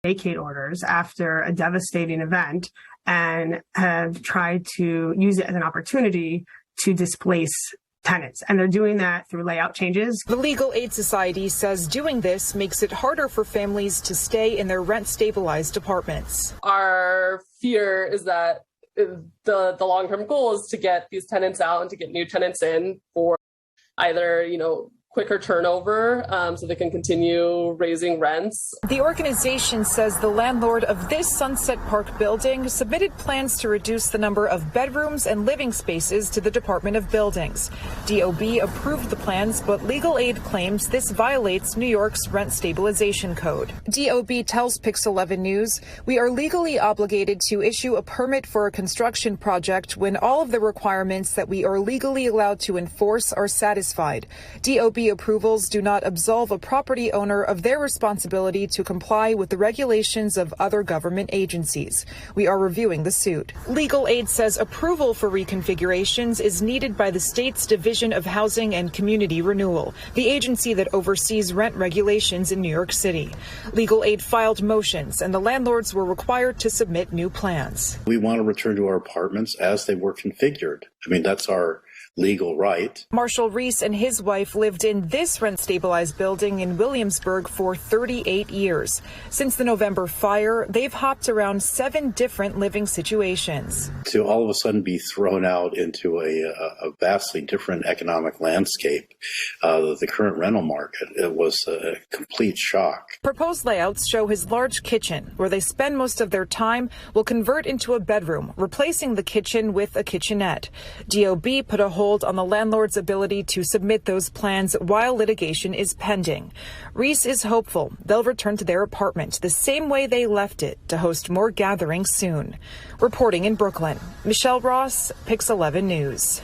vacate orders after a devastating event and have tried to use it as an opportunity to displace tenants. And they're doing that through layout changes. The Legal Aid Society says doing this makes it harder for families to stay in their rent-stabilized apartments. Our fear is that the long-term goal is to get these tenants out and to get new tenants in for either, quicker turnover so they can continue raising rents. The organization says the landlord of this Sunset Park building submitted plans to reduce the number of bedrooms and living spaces to the Department of Buildings. DOB approved the plans, but Legal Aid claims this violates New York's rent stabilization code. DOB tells PIX11 News, "We are legally obligated to issue a permit for a construction project when all of the requirements that we are legally allowed to enforce are satisfied. DOB approvals do not absolve a property owner of their responsibility to comply with the regulations of other government agencies. We are reviewing the suit." Legal Aid says approval for reconfigurations is needed by the state's Division of Housing and Community Renewal, the agency that oversees rent regulations in New York City. Legal Aid filed motions, and the landlords were required to submit new plans. We want to return to our apartments as they were configured. That's our legal right. Marshall Reese and his wife lived in this rent-stabilized building in Williamsburg for 38 years. Since the November fire, they've hopped around 7 different living situations. To all of a sudden be thrown out into a vastly different economic landscape, the current rental market, it was a complete shock. Proposed layouts show his large kitchen, where they spend most of their time, will convert into a bedroom, replacing the kitchen with a kitchenette. DOB put a hold on the landlord's ability to submit those plans while litigation is pending. Reese is hopeful they'll return to their apartment the same way they left it to host more gatherings soon. Reporting in Brooklyn, Michelle Ross, PIX11 News.